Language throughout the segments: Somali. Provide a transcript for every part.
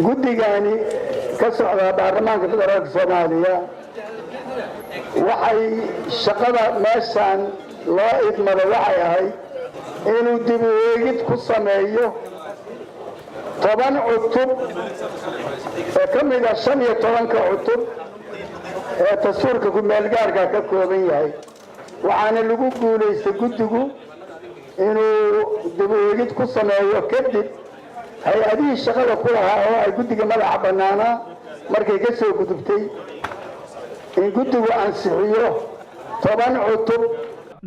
guddigani ka socda baarlamaanka federaalka Soomaaliya waxay shaqada meeshan loo idmada waxay ahayd inuu dib u eegid ku sameeyo 10 cutub ee ka mid ah 15 cutub ee dastuurka ku meel gaarka ka kooban yahay waxaana lagu guuleystay guddigu inuu dib u eegid ku sameeyo kadib hay-adihii shaqada ku lahaa oo ay guddiga madaxa bannaanaa markay ka soo gudubtay in guddigu ansixiyo 10 cutub.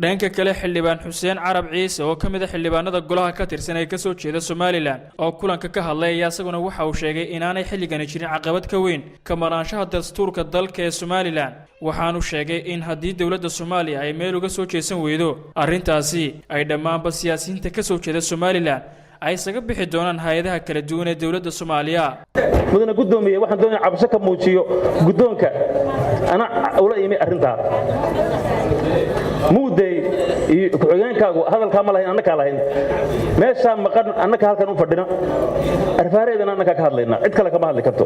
dhanka kale xildhibaan Xuseen Carab Ciise oo kamid ah xildhibaanada golaha ka tirsan ee ka soo jeeda Somaliland oo kulanka ka hadlay ayaa isaguna waxa uu sheegay inaanay xilligan jirin caqabad ka weyn ka maraanshaha dastuurka dalka ee Somaliland waxaanu sheegay in haddii dawladda Soomaaliya ay meel uga soo jeesan weydo arrintaasi ay dhammaanba siyaasiyiinta ka soo jeeda Somaliland ay isaga bixi doonaan hay'adaha kala duwan ee dawladda Soomaaliya. mudana gudoomiye waxaan doonayaa cabasho ka muujiyo gudoonka ana ula imi arrinta muuday ku-xigeenkaagu hadalka ma lahayn annaka lahayn meesha maqan annaka halkan u fadhina arfaareedana annaka ka hadlayna cid kale kama hadli karto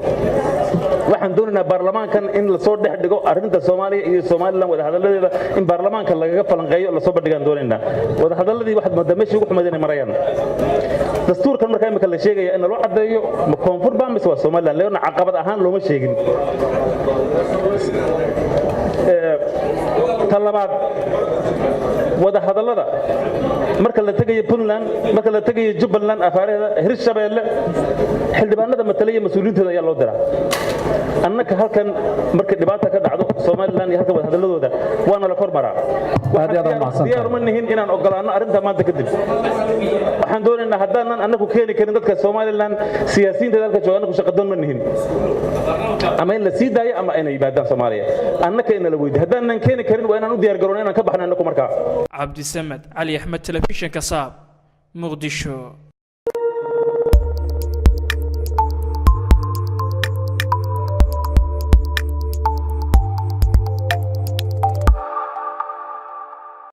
waxaan doonaynaa baarlamaankan in la soo dhex dhigo arrinta Soomaaliya iyo Somaliland wada hadaladeeda in baarlamaanka lagaga falanqeeyo la soo bandhigan doonaynaa wada hadaladii waxa madamashii ugu xumeeyeen marayaan dastuurkan markaa imika la sheegaya in loo cadeeyo ma koonfur baa mise waa Somaliland leena caqabad ahaan looma sheegin talabaad wada hadalada marka la tagayo Puntland marka la tagayo Jubbaland afaareeda Hirshabeelle xildhibaanada matalaya mas'uuliyiinta ayaa loo diraa annaka halkan marka dhibaato ka dhacdo Somaliland iyo halka wada hadaladooda waana la kormaraa diyaar ma nihin inaan ogolaano arrinta maanta kadib waxaan doonaynaa haddaanan annagu keeni karin dadka Somaliland siyaasiyiinta dalka jooga ku shaqadoon ma nihin ama in la sii daayo ama inay yimaadaan Soomaaliya annaka in la weydiiyo haddaanan keeni karin waa inaan u diyaar garoonaa inaan ka baxno annagu markaa Cabdi Samad Ali Ahmed Television Kasaab Muqdisho.